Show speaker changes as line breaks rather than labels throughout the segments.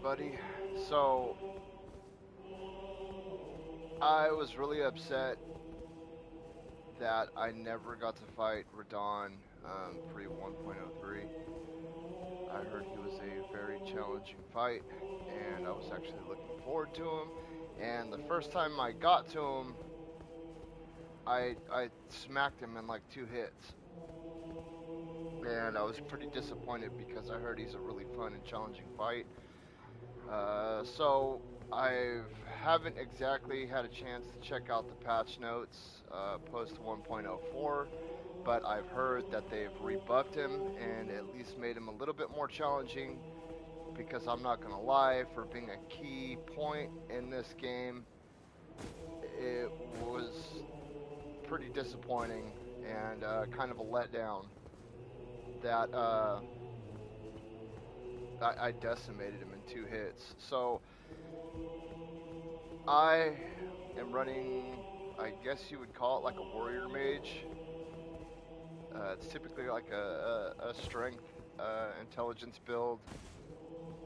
everybody. So, I was really upset that I never got to fight Radahn pre 1.03. I heard he was a very challenging fight, and I was actually looking forward to him. And the first time I got to him, I smacked him in like 2 hits. And I was pretty disappointed because I heard he's a really fun and challenging fight. So I haven't exactly had a chance to check out the patch notes post 1.04, but I've heard that they've rebuffed him and at least made him a little bit more challenging. Because I'm not gonna lie, for being a key point in this game, it was pretty disappointing and kind of a letdown that I decimated him in 2 hits. So I am running, I guess you would call it like a warrior mage. It's typically like a strength intelligence build.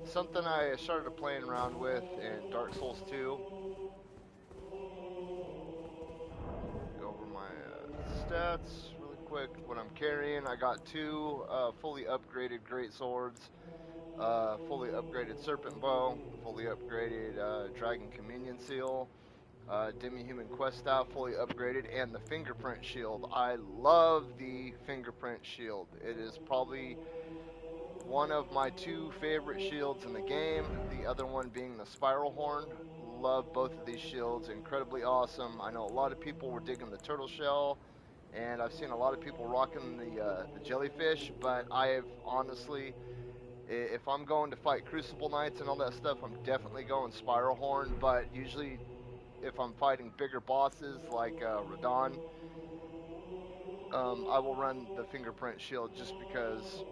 Something I started playing around with in Dark Souls 2. Go over my stats really quick. What I'm carrying, I got two fully upgraded great swords, fully upgraded serpent bow, fully upgraded dragon communion seal, demi-human quest staff fully upgraded, and the fingerprint shield. I love the fingerprint shield. It is probably one of my two favorite shields in the game, the other one being the spiral horn. Love both of these shields, incredibly awesome. I know a lot of people were digging the turtle shell, and I've seen a lot of people rocking the jellyfish, but I have honestly, if I'm going to fight Crucible Knights and all that stuff, I'm definitely going spiral horn, but usually if I'm fighting bigger bosses like Radahn, I will run the fingerprint shield just because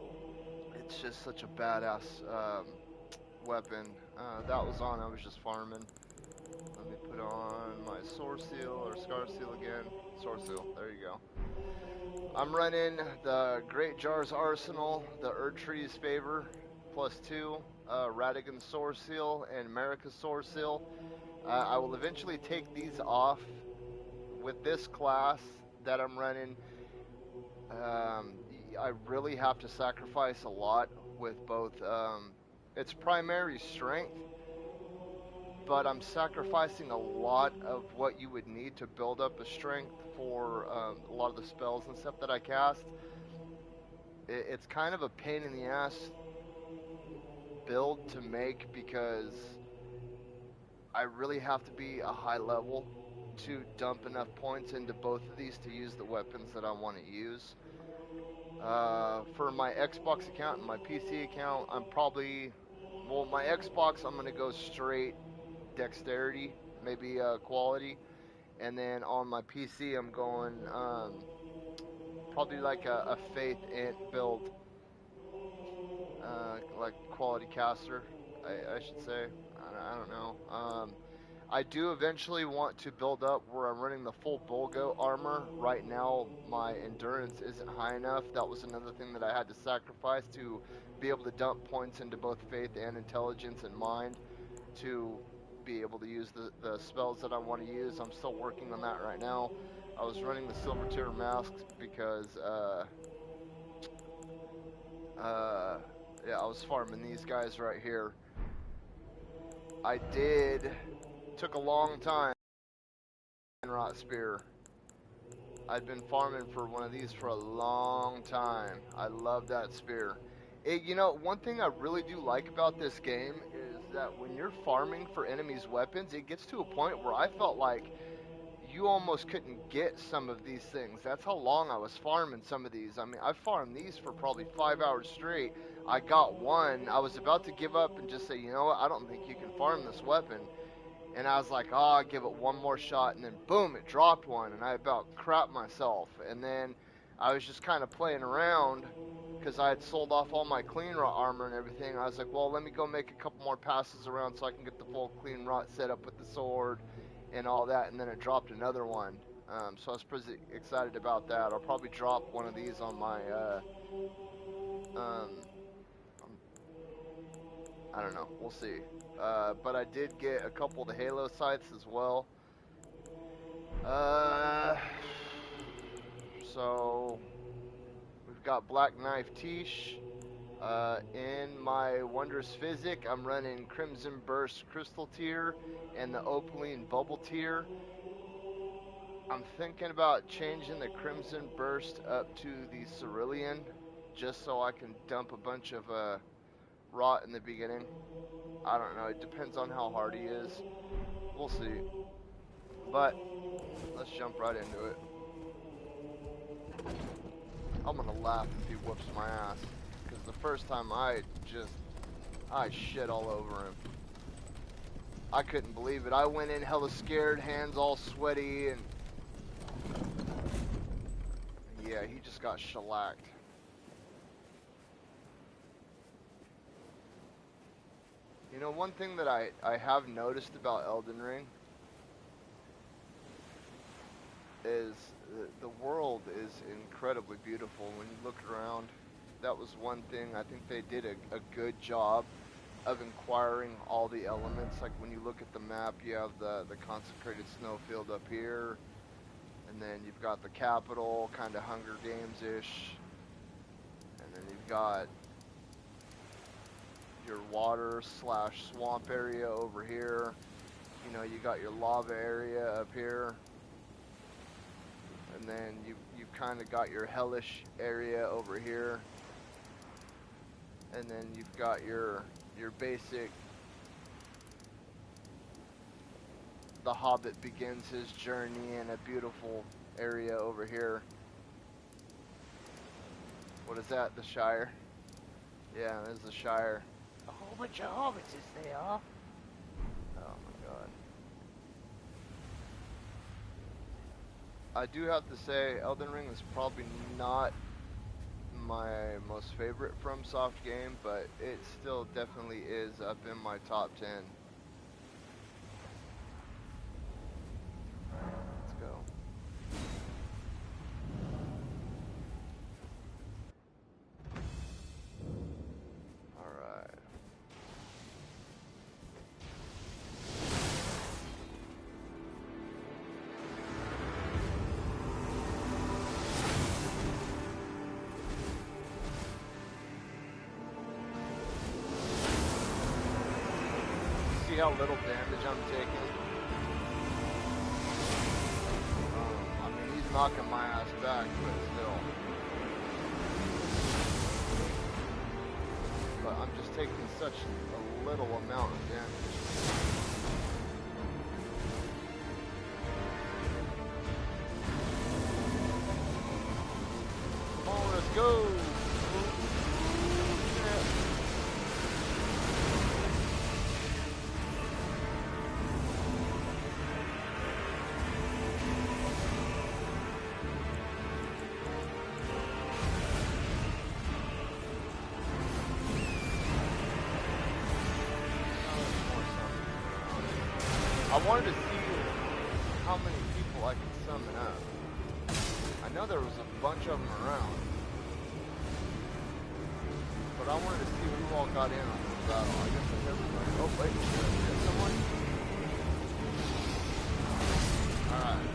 it's just such a badass weapon. That was on, I was just farming. Let me put on my Sword Seal or Scar Seal again. Sword Seal, there you go. I'm running the Great Jar's Arsenal, the Erdtree's Favor, +2, Radagon's Sword Seal, and Marika's Sword Seal. I will eventually take these off with this class that I'm running. Um, I really have to sacrifice a lot with both its primary strength, but I'm sacrificing a lot of what you would need to build up a strength for a lot of the spells and stuff that I cast. It's kind of a pain in the ass build to make because I really have to be a high level to dump enough points into both of these to use the weapons that I want to use. For my Xbox account and my PC account, I'm probably, well, my Xbox, I'm going to go straight dexterity, maybe quality. And then on my PC, I'm going probably like a faith int build, like quality caster, I should say. I don't know. I do eventually want to build up where I'm running the full Bulgo armor. Right now, my endurance isn't high enough. That was another thing that I had to sacrifice to be able to dump points into both faith and intelligence and mind to be able to use the spells that I want to use. I'm still working on that right now. I was running the Silver Tier masks because, yeah, I was farming these guys right here. I did, took a long time. Rot Spear. I'd been farming for one of these for a long time. I love that spear. One thing I really do like about this game is that when you're farming for enemies' weapons, it gets to a point where I felt like you almost couldn't get some of these things. That's how long I was farming some of these. I mean, I farmed these for probably 5 hours straight. I got one. I was about to give up and just say, you know what, I don't think you can farm this weapon. And I was like, oh, I'll give it one more shot. And then, boom, it dropped one. And I about crapped myself. And then I was just kind of playing around because I had sold off all my clean rot armor and everything. I was like, well, let me go make a couple more passes around so I can get the full clean rot set up with the sword and all that. And then it dropped another one. So I was pretty excited about that. I'll probably drop one of these on my... Um, I don't know. We'll see. But I did get a couple of the Halo scythes as well. So we've got Black Knife Tish. In my Wondrous Physic, I'm running Crimson Burst Crystal Tier and the Opaline Bubble Tier. I'm thinking about changing the Crimson Burst up to the Cerulean, just so I can dump a bunch of rot in the beginning. I don't know, it depends on how hard he is. We'll see. But let's jump right into it. I'm gonna laugh if he whoops my ass, because the first time I shit all over him. I couldn't believe it. I went in hella scared, hands all sweaty, and yeah, he just got shellacked. You know, one thing that I have noticed about Elden Ring is the world is incredibly beautiful when you look around. That was one thing. I think they did a good job of inquiring all the elements. Like when you look at the map, you have the consecrated snowfield up here, and then you've got the capital, kind of Hunger Games-ish, and then you've got your water / swamp area over here. You know, you got your lava area up here, and then you've kind of got your hellish area over here, and then you've got your basic, the Hobbit begins his journey in a beautiful area over here. What is that, the Shire? Yeah, this is the Shire.
A whole bunch of hobbits is there.
Oh my god. I do have to say, Elden Ring is probably not my most favorite FromSoft game, but it still definitely is up in my top 10. Let's go. Alright. See how little damage I'm taking? I mean, he's knocking my ass back, but still. But I'm just taking such a little amount of damage. Come on, let's go! I wanted to see how many people I could summon up. I know there was a bunch of them around, but I wanted to see who all got in on this battle. I guess it's everybody. Oh wait, is someone? Alright.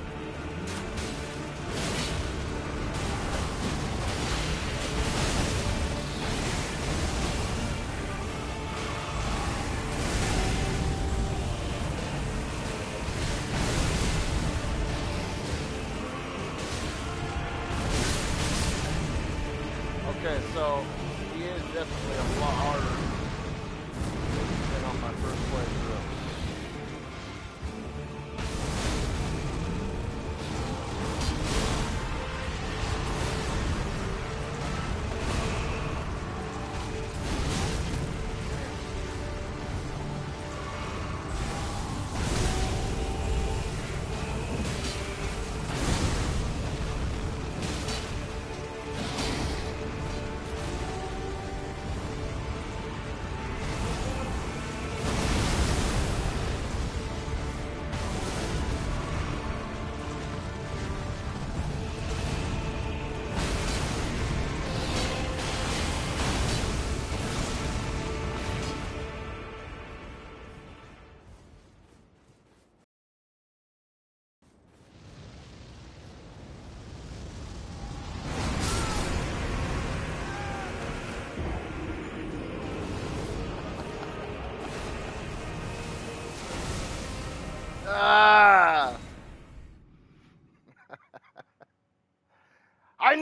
Okay, so he is definitely a lot harder than on my first playthrough.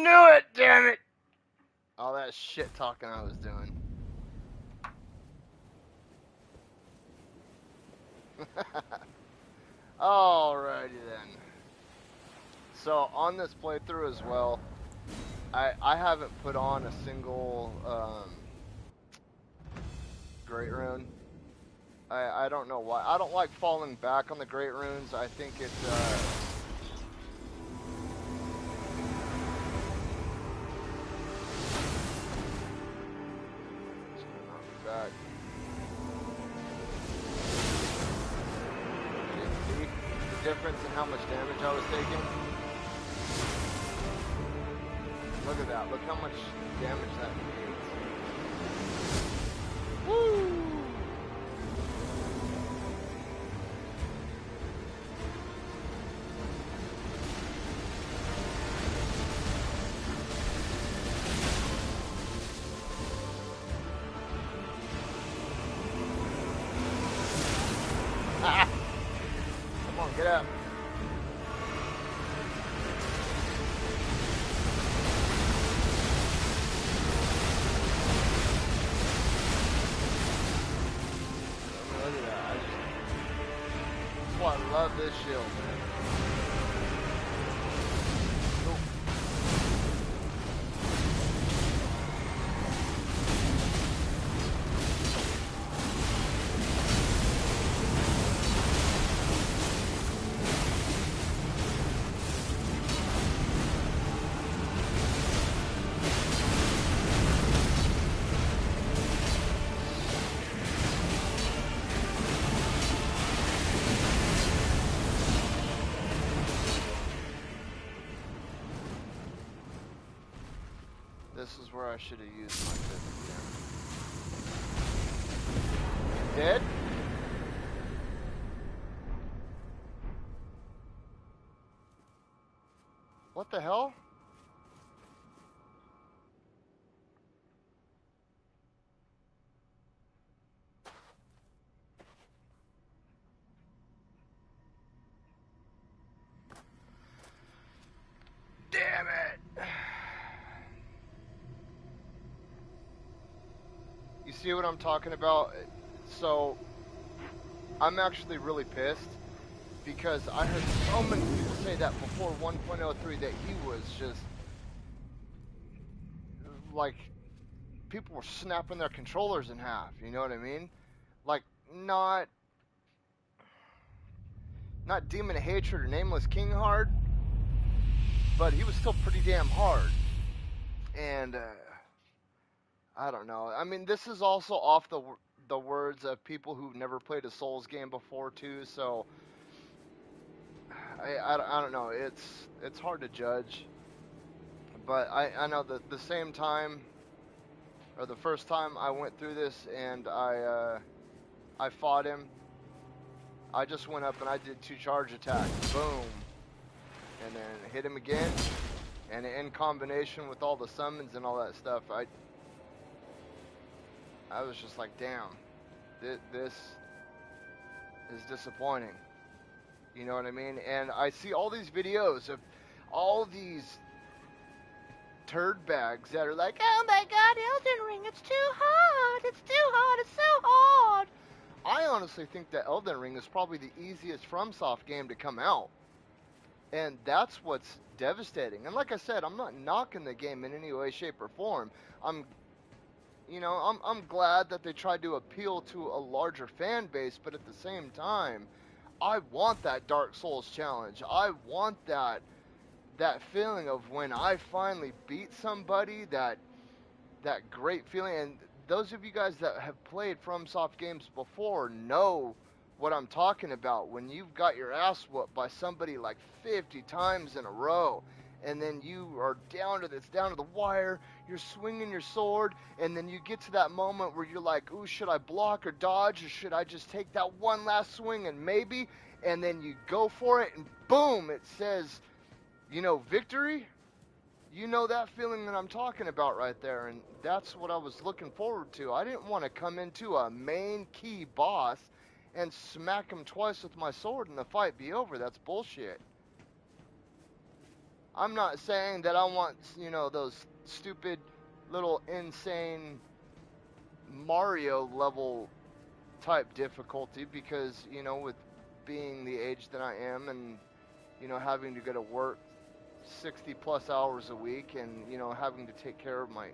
knew it, damn it!
All that shit talking I was doing. Alrighty then. So on this playthrough as well, I haven't put on a single Great Rune. I don't know why. I don't like falling back on the Great Runes. I think it's just gonna knock me back. See the difference in how much damage I was taking? Look at that. Look how much damage that creates. Woo! Come on, get up. Look at that. That's why I love this shield, man. Cool. This is where I should have used my fifth again. Dead? What the hell? Damn it! You see what I'm talking about? So, I'm actually really pissed because I heard so many people say that before 1.03 that he was just like people were snapping their controllers in half, you know what I mean? Like not Demon Hatred or Nameless King hard, but he was still pretty damn hard. And I don't know. I mean, this is also off the words of people who've never played a Souls game before too, so I don't know. It's hard to judge. But I know that the same time or the first time I went through this and I fought him, I just went up and I did 2 charge attacks. Boom. And then hit him again. And in combination with all the summons and all that stuff, I was just like, damn, this is disappointing. You know what I mean? And I see all these videos of all these turd bags that are like, oh my god, Elden Ring, it's too hard, it's too hard, it's so hard. I honestly think that Elden Ring is probably the easiest FromSoft game to come out. And that's what's devastating. And like I said, I'm not knocking the game in any way, shape, or form. I'm glad that they tried to appeal to a larger fan base, but at the same time, I want that Dark Souls challenge. I want that feeling of when I finally beat somebody, that great feeling. And those of you guys that have played FromSoft games before know what I'm talking about. When you've got your ass whooped by somebody like 50 times in a row, and then you are down to the wire, you're swinging your sword, and then you get to that moment where you're like, ooh, should I block or dodge, or should I just take that one last swing and maybe, and then you go for it, and boom, it says, victory. You know that feeling that I'm talking about right there, and that's what I was looking forward to. I didn't want to come into a main key boss and smack him twice with my sword and the fight be over. That's bullshit. I'm not saying that I want, you know, those stupid little insane Mario level type difficulty, because, you know, with being the age that I am, and, you know, having to go to work 60 plus hours a week, and, you know, having to take care of my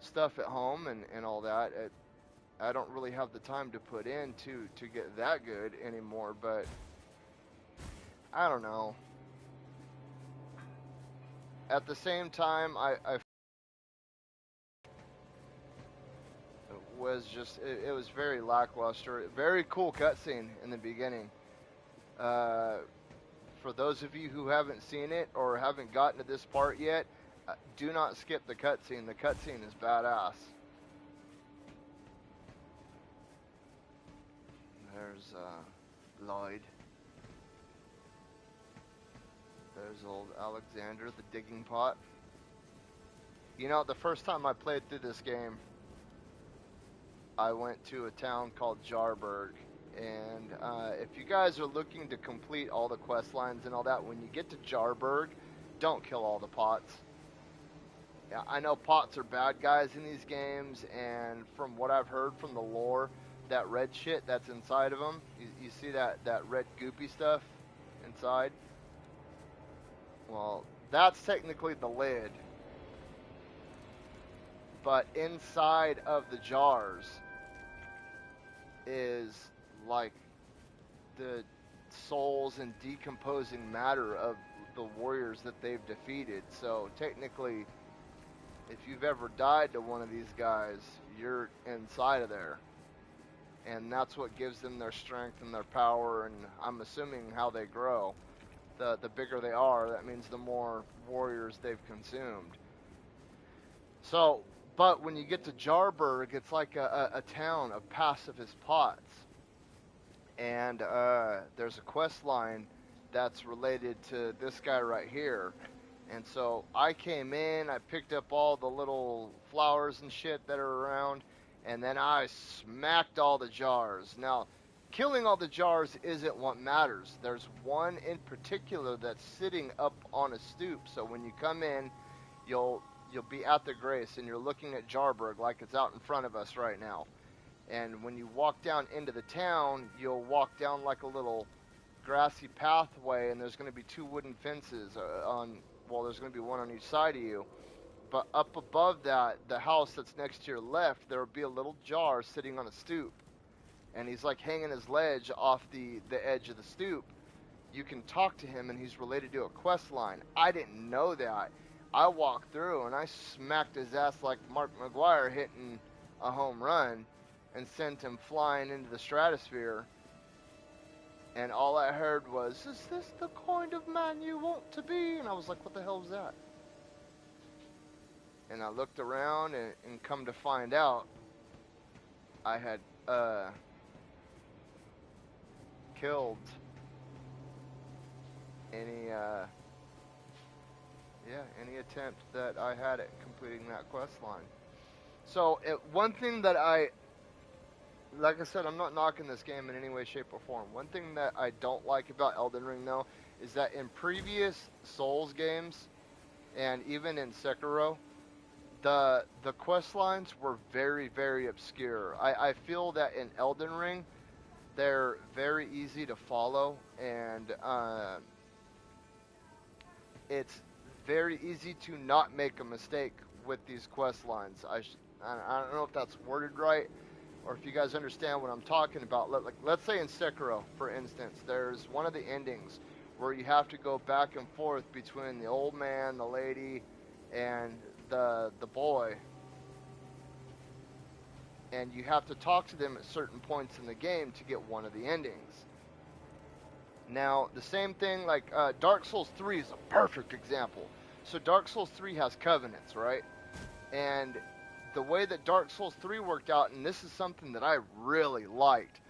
stuff at home and all that, I don't really have the time to put in to get that good anymore. But I don't know. At the same time, I was just, it was very lackluster. Very cool cutscene in the beginning. Uh, for those of you who haven't seen it or haven't gotten to this part yet, do not skip the cutscene. The cutscene is badass. There's Lloyd. There's old Alexander, the digging pot. You know, the first time I played through this game, I went to a town called Jarburg. And if you guys are looking to complete all the quest lines and all that, when you get to Jarburg, don't kill all the pots. Yeah, I know pots are bad guys in these games, and from what I've heard from the lore, that red shit that's inside of them, you see that red goopy stuff inside? Well, that's technically the lid. But inside of the jars is like the souls and decomposing matter of the warriors that they've defeated. So technically, if you've ever died to one of these guys, you're inside of there. And that's what gives them their strength and their power, and I'm assuming how they grow. The bigger they are, that means the more warriors they've consumed. So, but when you get to Jarburg, it's like a town of pacifist pots. And there's a quest line that's related to this guy right here. And so I came in, I picked up all the little flowers and shit that are around, and then I smacked all the jars. Now, killing all the jars isn't what matters. There's one in particular that's sitting up on a stoop. So when you come in, you'll be at the Grace, and you're looking at Jarburg like it's out in front of us right now. And when you walk down into the town, you'll walk down like a little grassy pathway, and there's going to be two wooden fences there's going to be one on each side of you. But up above that, the house that's next to your left, there will be a little jar sitting on a stoop. And he's like hanging his ledge off the edge of the stoop. You can talk to him, and he's related to a quest line. I didn't know that. I walked through, and I smacked his ass like Mark McGuire hitting a home run, and sent him flying into the stratosphere. And all I heard was, "Is this the kind of man you want to be?" And I was like, what the hell is that? And I looked around, and come to find out, I had killed any attempt that I had at completing that quest line. So one thing that like I said, I'm not knocking this game in any way, shape, or form. One thing that I don't like about Elden Ring, though, is that in previous Souls games, and even in Sekiro, the quest lines were very, very obscure. I feel that in Elden Ring, they're very easy to follow, and it's very easy to not make a mistake with these quest lines. I don't know if that's worded right, or if you guys understand what I'm talking about. Let's say in Sekiro, for instance, there's one of the endings where you have to go back and forth between the old man, the lady, and the boy, and you have to talk to them at certain points in the game to get one of the endings. Now, the same thing, like Dark Souls 3 is a perfect example. So Dark Souls 3 has covenants, right? And the way that Dark Souls 3 worked out, and this is something that I really liked.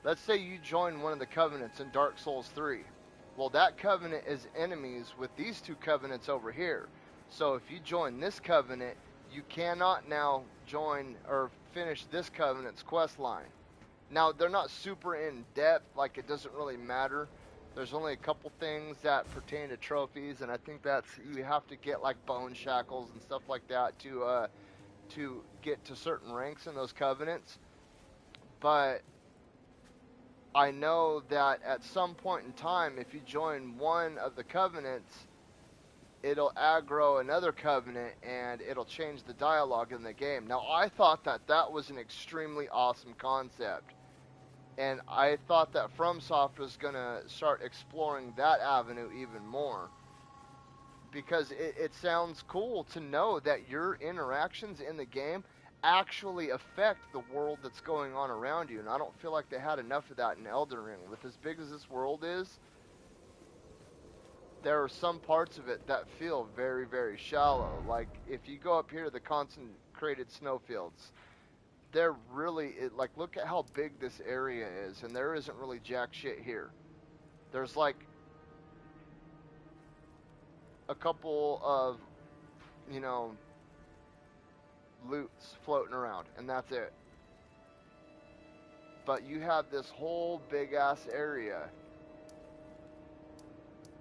Let's say you join one of the covenants in Dark Souls 3. Well, that covenant is enemies with these two covenants over here. So if you join this covenant, you cannot now join or finish this covenant's quest line. Now, they're not super in depth, like it doesn't really matter. There's only a couple things that pertain to trophies, and I think that's you have to get like bone shackles and stuff like that to get to certain ranks in those covenants. But I know that at some point in time, if you join one of the covenants, it'll aggro another covenant and it'll change the dialogue in the game. Now, I thought that that was an extremely awesome concept. And I thought that FromSoft was going to start exploring that avenue even more. Because it sounds cool to know that your interactions in the game actually affect the world that's going on around you. And I don't feel like they had enough of that in Elden Ring. With as big as this world is, there are some parts of it that feel very, very shallow. Like if you go up here to the concentrated snowfields, they're really like look at how big this area is, and there isn't really jack shit here. There's like a couple of you know loots floating around, and that's it. But you have this whole big ass area,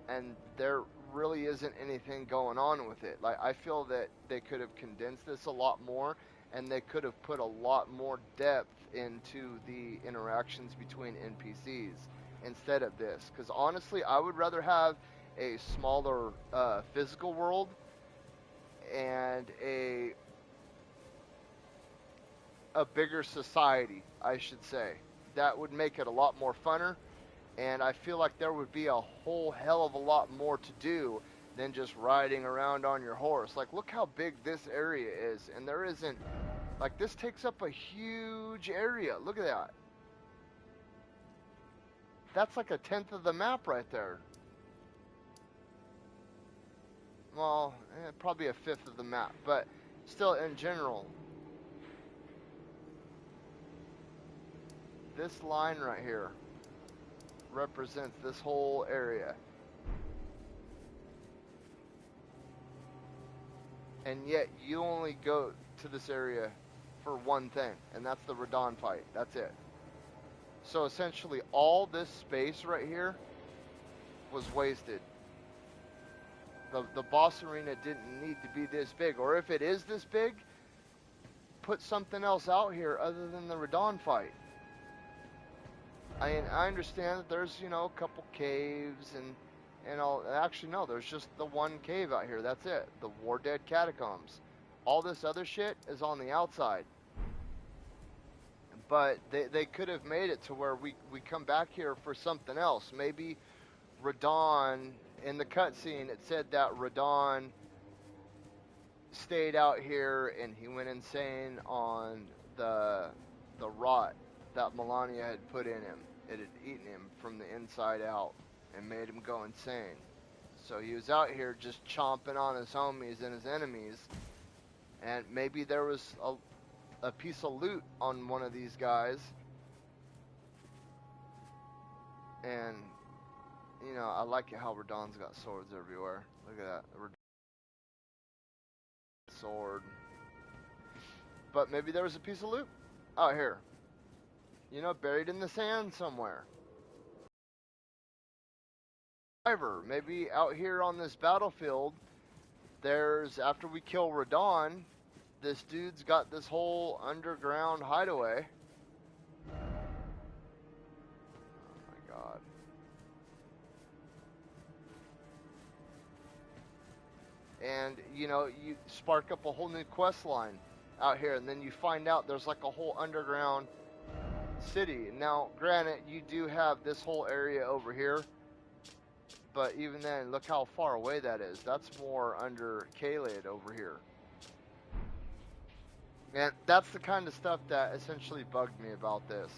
and there really isn't anything going on with it. Like I feel that they could have condensed this a lot more, and they could have put a lot more depth into the interactions between NPCs instead of this. Because honestly, I would rather have a smaller physical world and a bigger society, I should say. That would make it a lot more funner, and I feel like there would be a whole hell of a lot more to do than just riding around on your horse. Like, look how big this area is, and there isn't, like, this takes up a huge area. Look at that. That's like a tenth of the map right there. Well, probably a fifth of the map, but still, in general, this line right here represents this whole area. And yet you only go to this area for one thing, and that's the Radahn fight. That's it. So essentially all this space right here was wasted. The boss arena didn't need to be this big, or if it is this big, put something else out here other than the Radahn fight. I understand that there's, a couple caves and all. Actually, no, there's just the one cave out here. That's it. The War Dead Catacombs. All this other shit is on the outside. But they could have made it to where we come back here for something else. Maybe Radahn, in the cutscene, it said that Radahn stayed out here and he went insane on the rot that Melania had put in him. It had eaten him from the inside out and made him go insane. So he was out here just chomping on his homies and his enemies, and maybe there was a piece of loot on one of these guys, and I like it how Radahn's got swords everywhere. Look at that, sword. But maybe there was a piece of loot out here, buried in the sand somewhere. Maybe out here on this battlefield, after we kill Radahn, this dude's got this whole underground hideaway. Oh my god. And, you spark up a whole new quest line out here, and then you find out there's like a whole underground city. Now, granted, you do have this whole area over here, but even then, look how far away that is. That's more under Caelid over here. And that's the kind of stuff that essentially bugged me about this.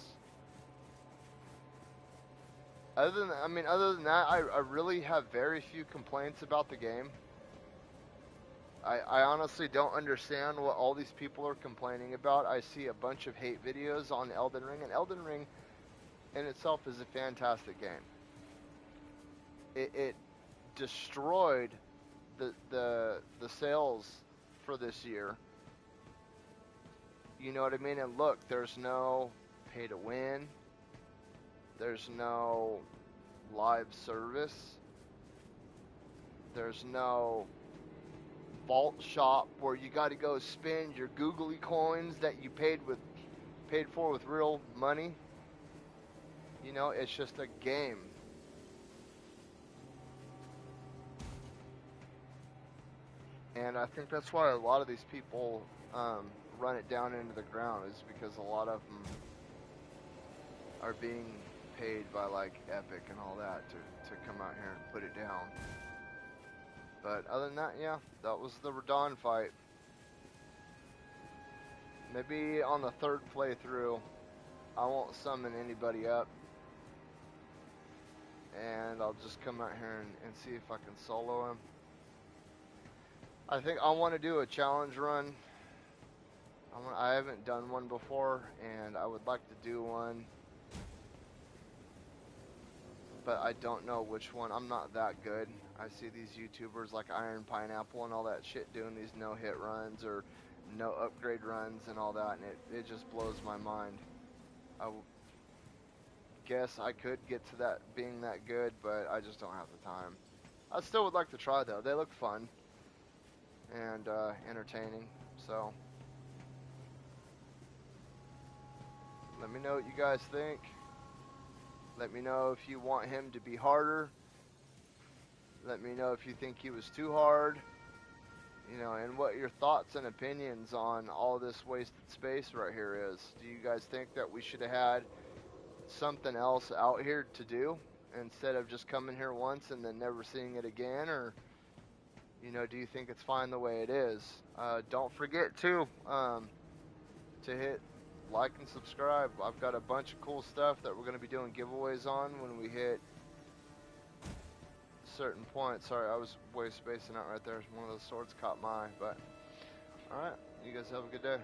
Other than that, I really have very few complaints about the game. I honestly don't understand what all these people are complaining about. I see a bunch of hate videos on Elden Ring, and Elden Ring in itself is a fantastic game. It destroyed the sales for this year. You know what I mean? And look, there's no pay to win. There's no live service. There's no vault shop where you got to go spend your googly coins that you paid for with real money. You know, it's just a game. And I think that's why a lot of these people run it down into the ground, is because a lot of them are being paid by like Epic and all that to come out here and put it down. But other than that, yeah, that was the Radahn fight. Maybe on the third playthrough, I won't summon anybody up, and I'll just come out here and see if I can solo him. I think I want to do a challenge run. I haven't done one before, and I would like to do one, but I don't know which one. I'm not that good. I see these YouTubers like Iron Pineapple and all that shit doing these no-hit runs or no upgrade runs and all that, and it just blows my mind. I guess I could get to that being that good, but I just don't have the time. I still would like to try though. They look fun and entertaining, so let me know what you guys think. Let me know if you want him to be harder. Let me know if you think he was too hard. You know, and what your thoughts and opinions on all this wasted space right here is. Do you guys think that we should have had something else out here to do instead of just coming here once and then never seeing it again? Or, you know, do you think it's fine the way it is? Don't forget to hit like and subscribe. I've got a bunch of cool stuff that we're going to be doing giveaways on when we hit certain points. Sorry, I was way spacing out right there. One of those swords caught my eye, but alright, you guys have a good day.